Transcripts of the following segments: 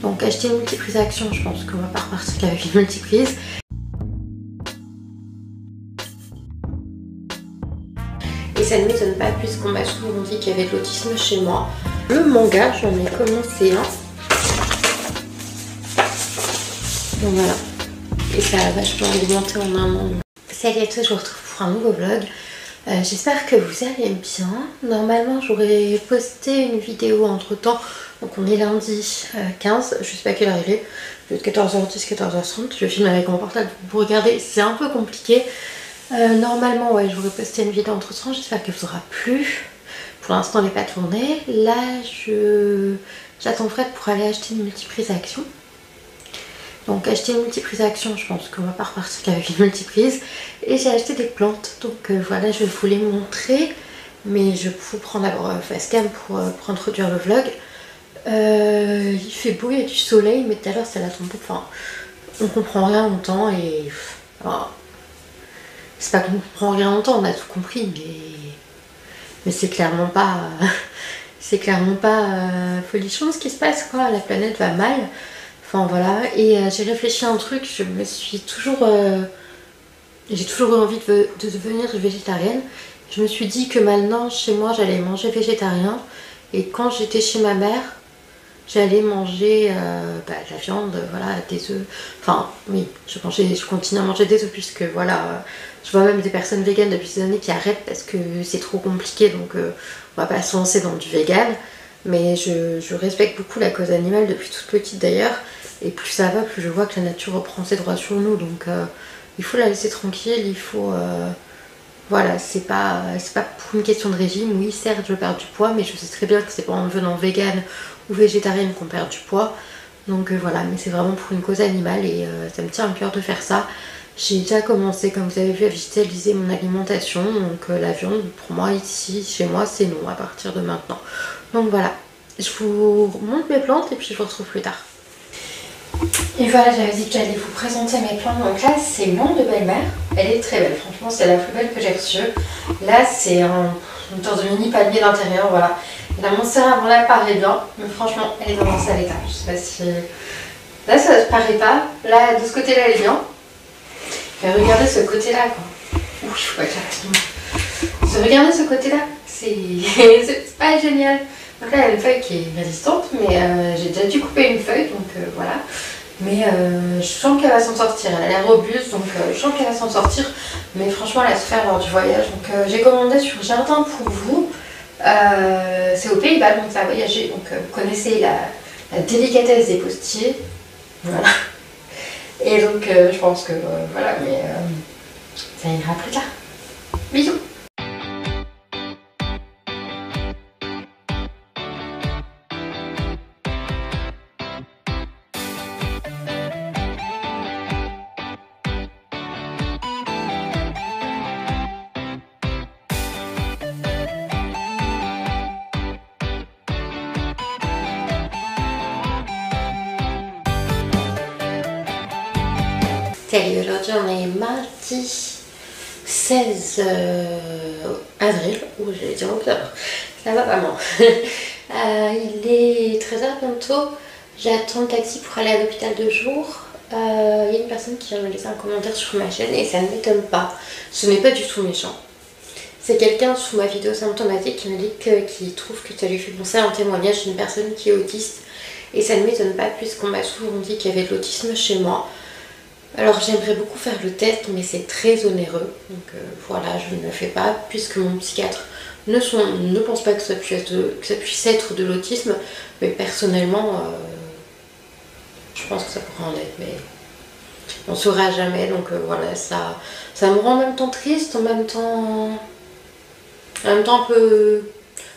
Donc acheter une multiprise action, je pense qu'on va pas repartir qu'avec une multiprise. Et ça ne m'étonne pas puisqu'on m'a souvent dit qu'il y avait de l'autisme chez moi. Le manga, j'en ai commencé un. Donc voilà. Et ça a vachement augmenté en un an. Salut à tous, je vous retrouve pour un nouveau vlog. J'espère que vous allez bien. Normalement j'aurais posté une vidéo entre temps. Donc on est lundi 15, je sais pas quelle heure il est. Il doit être 14h10, 14h30. Je filme avec mon portable pour regarder, c'est un peu compliqué. Normalement ouais, j'aurais posté une vidéo entre temps, j'espère qu'elle vous aura plu. Pour l'instant elle n'est pas tournée. Là j'attends Fred pour aller acheter une multiprise action. Donc acheter une multiprise action, je pense qu'on va pas repartir qu'avec une multiprise. Et j'ai acheté des plantes, donc voilà, je vais vous les montrer. Mais je vais vous prendre d'abord facecam pour introduire le vlog. Il fait beau, il y a du soleil, mais tout à l'heure ça l'a tombé. Enfin, on comprend rien longtemps et... Enfin, c'est pas qu'on comprend rien longtemps, on a tout compris, mais c'est clairement pas... c'est clairement pas folichon ce qui se passe, quoi. La planète va mal. Enfin voilà, et j'ai réfléchi à un truc, je me suis toujours... j'ai toujours eu envie de devenir végétarienne. Je me suis dit que maintenant, chez moi, j'allais manger végétarien. Et quand j'étais chez ma mère, j'allais manger de la viande, voilà, des œufs. Enfin, oui, je continue à manger des œufs puisque voilà, je vois même des personnes véganes depuis des années qui arrêtent parce que c'est trop compliqué, donc on va pas se lancer dans du vegan. Mais je respecte beaucoup la cause animale depuis toute petite d'ailleurs. Et plus ça va, plus je vois que la nature reprend ses droits sur nous. Donc il faut la laisser tranquille, il faut... voilà, c'est pas pour une question de régime. Oui, certes, je perds du poids, mais je sais très bien que c'est pas en devenant végane ou végétarienne qu'on perd du poids. Donc voilà, mais c'est vraiment pour une cause animale et ça me tient à cœur de faire ça. J'ai déjà commencé, comme vous avez vu, à digitaliser mon alimentation. Donc la viande, pour moi, ici, chez moi, c'est non à partir de maintenant. Donc voilà, je vous montre mes plantes et puis je vous retrouve plus tard. Et voilà, j'avais dit que j'allais vous présenter mes plantes. Donc là, c'est mon de belle-mère. Elle est très belle, franchement, c'est la plus belle que j'ai reçue. Là, c'est une sorte de mini palmier d'intérieur, voilà. La monstera avant là paraît bien, mais franchement, elle est dans un sale état. Je sais pas si... Là, ça ne paraît pas. Là, de ce côté-là, elle est bien. Mais regardez ce côté-là, quoi. Ouh, je vois que regardez ce côté-là. C'est pas génial. Donc là, il y a une feuille qui est résistante, mais j'ai déjà dû couper une feuille, donc voilà. Mais je sens qu'elle va s'en sortir. Elle a l'air robuste, donc je sens qu'elle va s'en sortir. Mais franchement, elle va se faire lors du voyage. Donc j'ai commandé sur Jardin pour vous. C'est aux Pays-Bas, donc ça a voyagé. Donc vous connaissez la délicatesse des postiers. Voilà. Et donc je pense que voilà, mais ça ira plus tard. Bisous. Salut, aujourd'hui on est mardi 16 avril, j'allais dire octobre, ça va pas moi. Il est 13h bientôt, j'attends le taxi pour aller à l'hôpital de jour. Il y a une personne qui vient me laisser un commentaire sur ma chaîne et ça ne m'étonne pas, ce n'est pas du tout méchant. C'est quelqu'un sous ma vidéo symptomatique qui me dit qu'il trouve que ça lui fait penser à un témoignage d'une personne qui est autiste. Et ça ne m'étonne pas puisqu'on m'a souvent dit qu'il y avait de l'autisme chez moi. Alors j'aimerais beaucoup faire le test, mais c'est très onéreux, donc voilà, je ne le fais pas, puisque mon psychiatre ne pense pas que ça puisse être de l'autisme, mais personnellement, je pense que ça pourrait en être, mais on ne saura jamais, donc voilà, ça me rend en même temps triste, en même temps un peu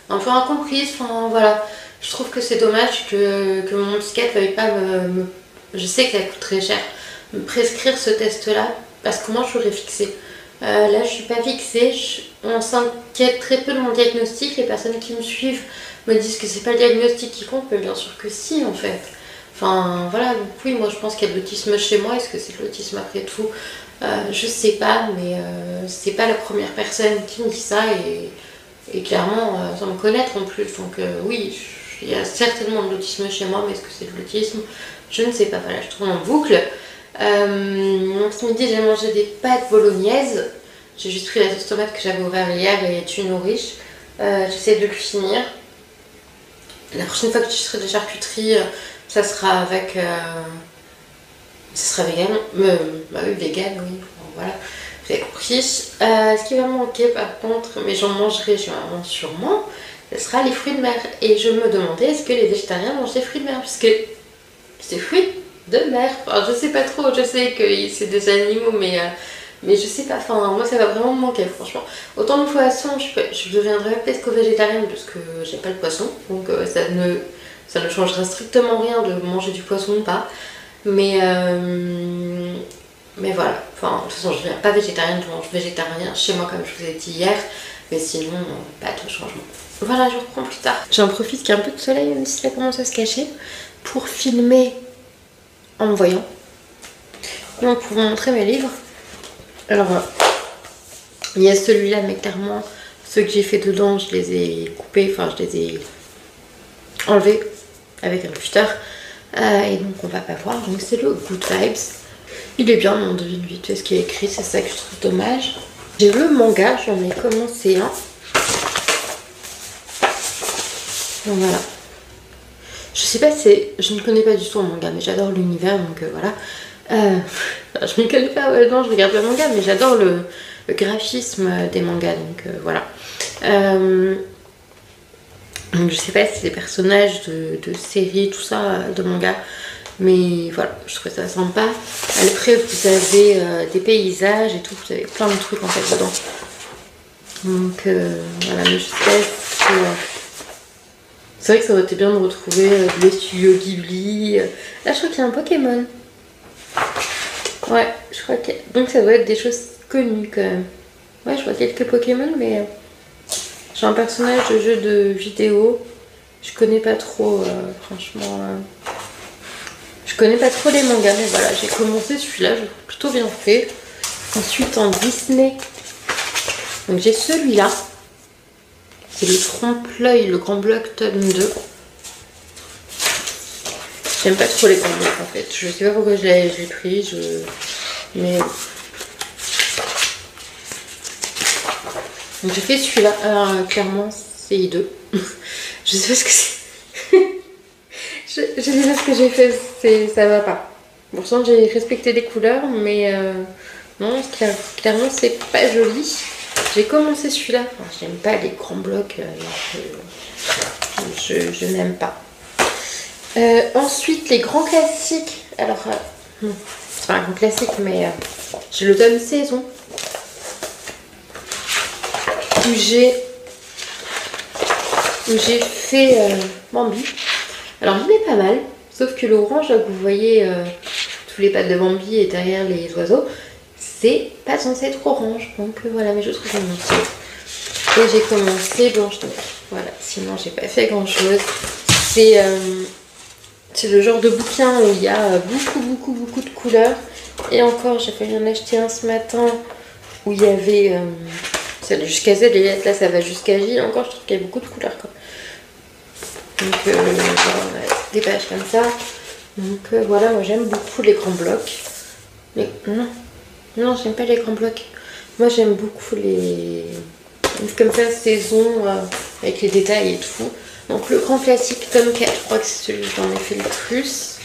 incomprise, enfin voilà, je trouve que c'est dommage que mon psychiatre ne veuille pas je sais que ça coûte très cher, me prescrire ce test là parce que moi je l'aurais fixé. Là je suis pas fixée, on s'inquiète très peu de mon diagnostic, les personnes qui me suivent me disent que c'est pas le diagnostic qui compte, mais bien sûr que si en fait. Enfin voilà, donc oui, moi je pense qu'il y a de l'autisme chez moi, est-ce que c'est de l'autisme après tout, je sais pas, mais c'est pas la première personne qui me dit ça et clairement sans me connaître en plus, donc oui, Il y a certainement de l'autisme chez moi, mais est-ce que c'est de l'autisme? Je ne sais pas, voilà, je tourne en boucle. Ce midi, j'ai mangé des pâtes bolognaises. J'ai juste pris la sauce tomate que j'avais ouvert hier et tu nourriches. J'essaie de le finir. La prochaine fois que je ferai des charcuteries, ça sera avec... ça sera vegan. Bah oui, vegan, oui. Bon, voilà, vous avez compris. Ce qui va me manquer par contre, mais j'en mangerai sûrement, ce sera les fruits de mer. Et je me demandais, est-ce que les végétariens mangent des fruits de mer? Puisque c'est fruits de mer. Enfin, je sais pas trop, je sais que c'est des animaux, mais je sais pas, enfin, moi ça va vraiment me manquer, franchement. Autant de poisson, je deviendrai peut-être végétarienne parce que j'aime pas le poisson, donc ça ne changera strictement rien de manger du poisson ou pas. Mais voilà, enfin, de toute façon, je ne deviens pas végétarienne, je mange végétarien chez moi comme je vous ai dit hier, mais sinon, pas de changement. Voilà, je reprends plus tard. J'en profite qu'il y a un peu de soleil, même si ça commence à se cacher, pour filmer en me voyant. Donc, pour vous montrer mes livres. Alors, il y a celui-là, mais clairement, ceux que j'ai fait dedans, je les ai coupés, enfin, je les ai enlevés avec un cutter. Et donc, on va pas voir. Donc, c'est le Good Vibes. Il est bien, mais on devine vite fait ce qui est écrit, c'est ça que je trouve dommage. J'ai le manga, j'en ai commencé un. Donc voilà. Je sais pas, je ne connais pas du tout le manga, mais j'adore l'univers, donc voilà. Je ne connais pas, ouais, non, je regarde pas le manga, mais j'adore le graphisme des mangas, donc voilà. Donc je sais pas si c'est des personnages de séries, tout ça, de manga, mais voilà, je trouve ça sympa. Après, vous avez des paysages et tout, vous avez plein de trucs en fait dedans. Donc voilà, mais je sais que c'est vrai que ça aurait été bien de retrouver les studios Ghibli. Là, je crois qu'il y a un Pokémon. Ouais, je crois que... Donc ça doit être des choses connues quand même. Ouais, je vois quelques Pokémon, mais j'ai un personnage de jeu de vidéo. Je connais pas trop, franchement. Je connais pas trop les mangas, mais voilà, j'ai commencé celui-là, j'ai plutôt bien fait. Ensuite, en Disney, donc j'ai celui-là. C'est le Trompe-l'œil, le Grand Bloc tome 2. J'aime pas trop les grands blocs en fait. Je sais pas pourquoi je l'ai pris, mais... Donc j'ai fait celui-là. Alors clairement, c'est I2. Je sais pas ce que c'est. Je sais pas ce que j'ai fait, ça va pas. Pourtant j'ai respecté les couleurs, mais non, clairement c'est pas joli. J'ai commencé celui-là. Enfin, j'aime pas les grands blocs. Je n'aime pas. Ensuite, les grands classiques. Alors, c'est pas un grand classique, mais j'ai le tome saison où j'ai fait Bambi. Alors, il est pas mal, sauf que l'orange, là, que vous voyez tous les pattes de Bambi et derrière les oiseaux, c'est pas censé être orange. Donc voilà, mais je trouve ça mignon. Et j'ai commencé Blanche-Neige. Voilà, sinon j'ai pas fait grand chose. C'est le genre de bouquin où il y a beaucoup de couleurs. Et encore, j'ai failli en acheter un ce matin où il y avait... ça allait jusqu'à Z, les lettres là ça va jusqu'à J. Encore, je trouve qu'il y a beaucoup de couleurs quoi. Donc voilà, des pages comme ça. Donc voilà, moi j'aime beaucoup les grands blocs. Mais non, j'aime pas les grands blocs. Moi j'aime beaucoup les... comme ça, saison, avec les détails et tout. Donc le grand classique tome 4, je crois que c'est celui que j'en ai fait le plus.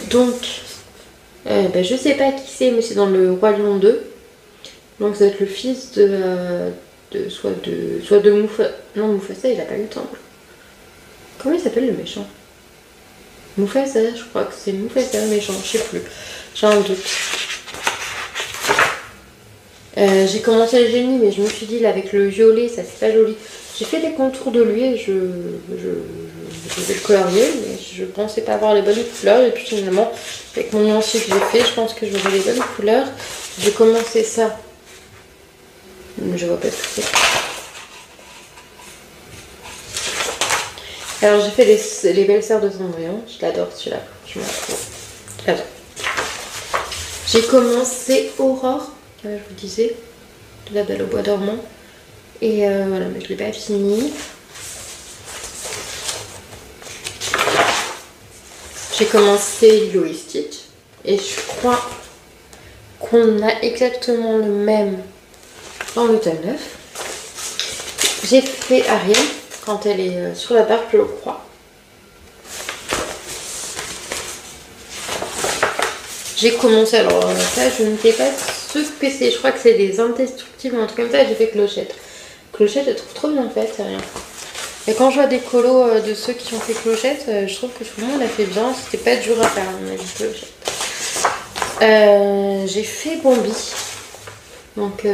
Donc, je sais pas qui c'est, mais c'est dans le Roi Lion 2. Donc ça va être le fils soit de Mufasa. Non, Mufasa, il a pas eu le temps. Comment il s'appelle le méchant? Mufasa, je crois que c'est Mufasa le méchant, je sais plus. J'ai un doute. J'ai commencé le génie, mais je me suis dit là avec le violet, ça c'est pas joli. J'ai fait des contours de lui et je vais le colorier, mais je pensais pas avoir les bonnes couleurs. Et puis finalement, avec mon nuancier que j'ai fait, je pense que je vais les bonnes couleurs. J'ai commencé ça. Je vois pas ce que c'est. Alors j'ai fait les belles sœurs de Cendrillon. Je l'adore celui-là. Je l'adore. J'ai commencé Aurore, comme je vous disais, de La Belle au Bois dormant. Et voilà, mais je l'ai pas fini. J'ai commencé Lilo et Stitch et je crois qu'on a exactement le même dans le tome 9. J'ai fait Ariel quand elle est sur la barque, je crois. J'ai commencé, alors ça je ne sais pas ce que c'est, je crois que c'est des indestructibles ou un truc comme ça. J'ai fait Clochette. Clochette, je trouve trop bien faite, c'est rien. Et quand je vois des colos de ceux qui ont fait Clochette, je trouve que tout le monde a fait bien. C'était pas dur à faire, à mon avis, Clochette. J'ai fait Bambi. Donc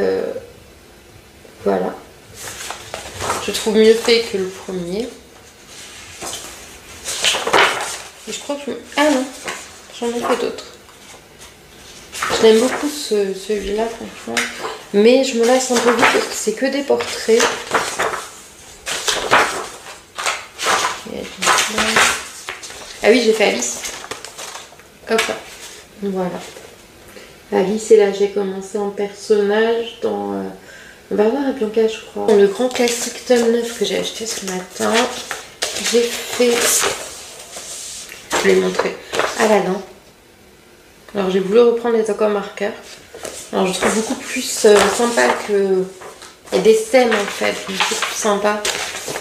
voilà. Je trouve mieux fait que le premier. Et je crois que ah non, j'en ai fait d'autres. Je l'aime beaucoup celui-là, franchement. Mais je me lasse un peu vite parce que c'est que des portraits. Ah oui, j'ai fait Alice. Hop là. Voilà. Alice, et là j'ai commencé en personnage dans Barbara et Bianca, je crois. Dans le grand classique tome 9 que j'ai acheté ce matin, j'ai fait... Je l'ai montré. Aladdin. Alors j'ai voulu reprendre les marqueurs. Alors je trouve beaucoup plus sympa que... Il y a des scènes en fait, beaucoup plus sympa.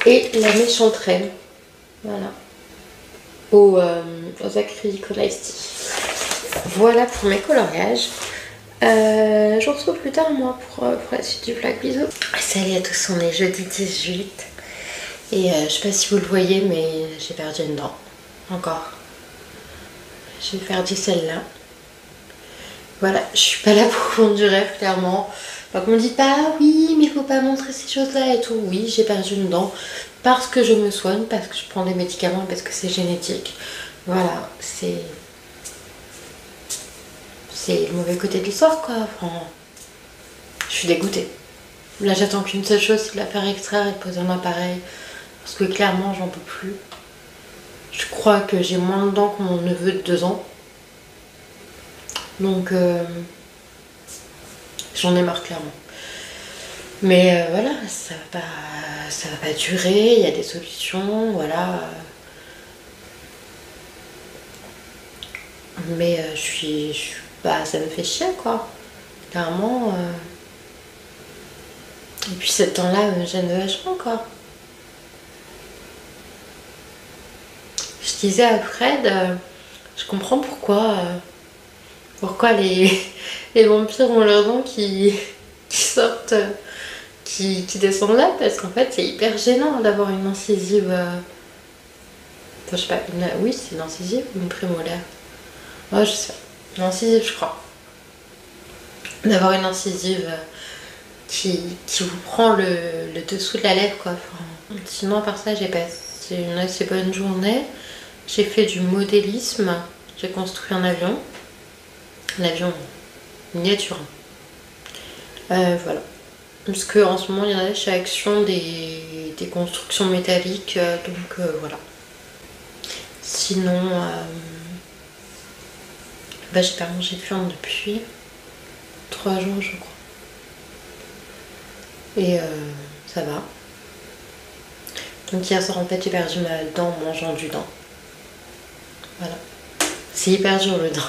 Et la méchante reine. Voilà. Aux acryliques Colastic. Voilà pour mes coloriages. Je vous retrouve plus tard moi pour la suite du vlog. Bisous. Salut à tous, on est jeudi 18. Et je sais pas si vous le voyez, mais j'ai perdu une dent. Encore. J'ai perdu celle-là. Voilà, je suis pas là pour vendre du rêve, clairement. Donc on me dit pas, ah oui, mais il faut pas montrer ces choses-là et tout. Oui, j'ai perdu une dent parce que je me soigne, parce que je prends des médicaments, parce que c'est génétique. Voilà, c'est le mauvais côté de l'histoire, quoi. Enfin, je suis dégoûtée. Là, j'attends qu'une seule chose, c'est de la faire extraire et de poser un appareil. Parce que clairement, j'en peux plus. Je crois que j'ai moins de dents que mon neveu de 2 ans. Donc, j'en ai marre, clairement. Mais voilà, ça va pas durer, il y a des solutions, voilà. Mais ça me fait chier, quoi. Clairement. Et puis ce temps-là me gêne vachement, quoi. Je disais à Fred, je comprends pourquoi les vampires ont leurs dents qui sortent, qui descendent là, parce qu'en fait c'est hyper gênant d'avoir une incisive. Enfin, je sais pas, oui, c'est une incisive ou une prémolaire. Ouais, je sais pas. Une incisive, je crois. D'avoir une incisive qui vous prend le dessous de la lèvre, quoi. Enfin, sinon, à part ça, j'ai passé une assez bonne journée. J'ai fait du modélisme. J'ai construit un avion. Un avion miniature. Voilà. Parce qu'en ce moment, il y en a chez Action des constructions métalliques. Donc voilà. Sinon, j'ai pas mangé de viande depuis 3 jours, je crois. Et ça va. Donc hier soir, en fait, j'ai perdu ma dent en mangeant du dent. Voilà. C'est hyper dur le dent.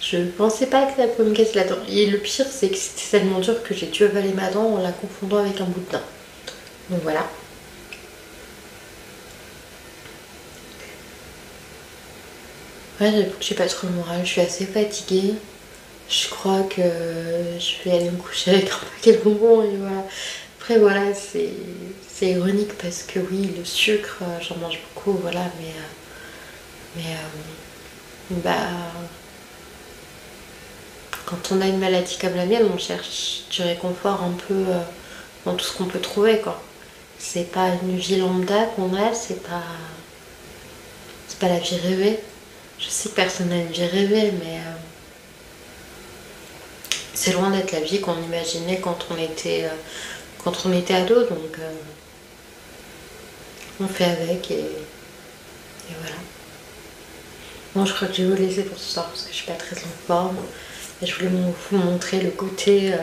Je pensais pas que ça pouvait me casser la dent. Et le pire, c'est que c'était tellement dur que j'ai dû avaler ma dent en la confondant avec un bout de dent. Donc voilà. Ouais, j'avoue que j'ai pas trop le moral. Je suis assez fatiguée. Je crois que je vais aller me coucher avec un paquet de bonbons et voilà. Après voilà, c'est ironique parce que oui, le sucre, j'en mange beaucoup, voilà, mais quand on a une maladie comme la mienne, on cherche du réconfort un peu dans tout ce qu'on peut trouver, quoi. C'est pas une vie lambda qu'on a, c'est pas la vie rêvée. Je sais que personne n'a une vie rêvée, mais c'est loin d'être la vie qu'on imaginait quand on était ado, donc on fait avec et voilà. Bon, je crois que je vais vous laisser pour ce soir parce que je suis pas très en forme et je voulais vous montrer le côté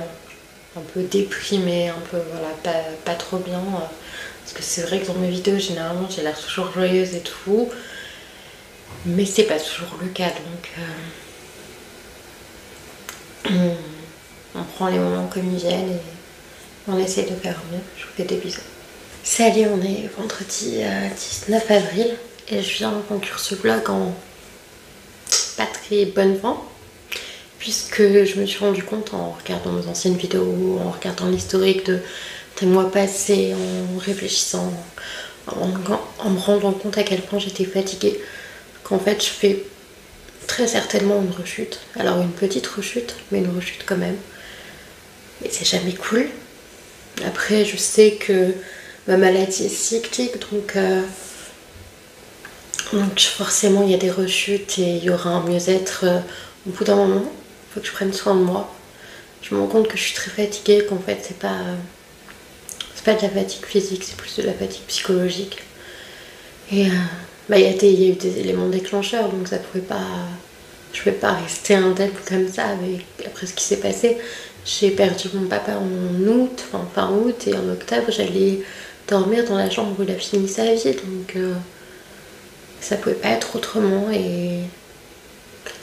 un peu déprimée, un peu voilà, pas trop bien. Parce que c'est vrai que dans mes vidéos, généralement, j'ai l'air toujours joyeuse et tout. Mais c'est pas toujours le cas, donc on prend les moments comme ils viennent et on essaie de faire mieux. Je vous fais des bisous. Salut, on est vendredi 19 avril et je viens conclure ce vlog en pas très bonne voie, puisque je me suis rendu compte en regardant mes anciennes vidéos, en regardant l'historique des mois passés, en réfléchissant, en me rendant compte à quel point j'étais fatiguée, qu'en fait je fais très certainement une rechute. Alors une petite rechute, mais une rechute quand même. Et c'est jamais cool. Après je sais que ma maladie est cyclique, donc forcément il y a des rechutes et il y aura un mieux-être au bout d'un moment. Il faut que je prenne soin de moi. Je me rends compte que je suis très fatiguée, qu'en fait c'est pas de la fatigue physique, c'est plus de la fatigue psychologique. Et il y a eu des éléments déclencheurs, donc ça pouvait pas, je pouvais pas rester indemne comme ça après ce qui s'est passé. J'ai perdu mon papa en août, enfin fin août, et en octobre j'allais dormir dans la chambre où il a fini sa vie, donc ça pouvait pas être autrement. Et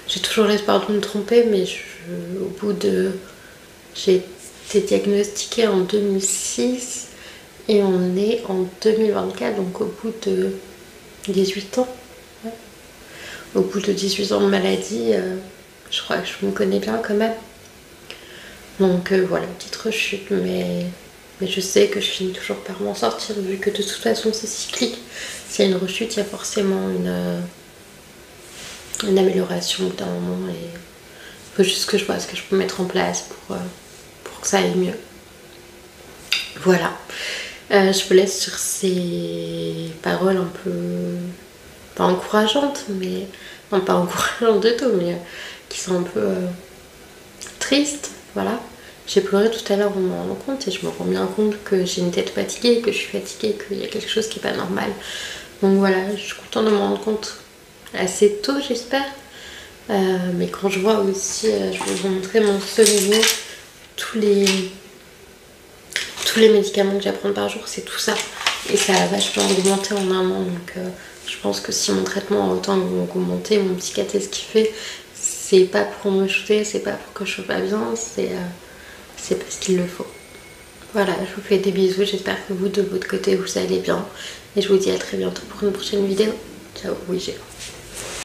j'ai toujours l'espoir de me tromper, mais j'ai été diagnostiquée en 2006 et on est en 2024, donc au bout de 18 ans. Ouais. Au bout de 18 ans de maladie, je crois que je me connais bien quand même. Donc voilà, petite rechute, mais je sais que je finis toujours par m'en sortir, vu que de toute façon c'est cyclique. S'il y a une rechute, il y a forcément une amélioration au bout d'un moment, et il faut juste que je vois ce que je peux mettre en place pour que ça aille mieux. Voilà. Je vous laisse sur ces paroles un peu, pas encourageantes, mais non, pas encourageantes du tout, mais qui sont un peu tristes. Voilà. J'ai pleuré tout à l'heure en me rendant compte, et je me rends bien compte que j'ai une tête fatiguée, que je suis fatiguée, qu'il y a quelque chose qui n'est pas normal. Donc voilà, je suis contente de me rendre compte assez tôt, j'espère. Mais quand je vois aussi, je vais vous montrer mon sommier, tous les médicaments que j'ai à prendre par jour, c'est tout ça. Et ça a vachement augmenté en un an. Donc je pense que si mon traitement a autant augmenté, mon psychiatre ce qu'il fait, c'est pas pour me shooter, c'est pas pour que je sois pas bien, c'est parce qu'il le faut. Voilà, je vous fais des bisous, j'espère que vous de votre côté vous allez bien. Et je vous dis à très bientôt pour une prochaine vidéo. Ciao, oui j'ai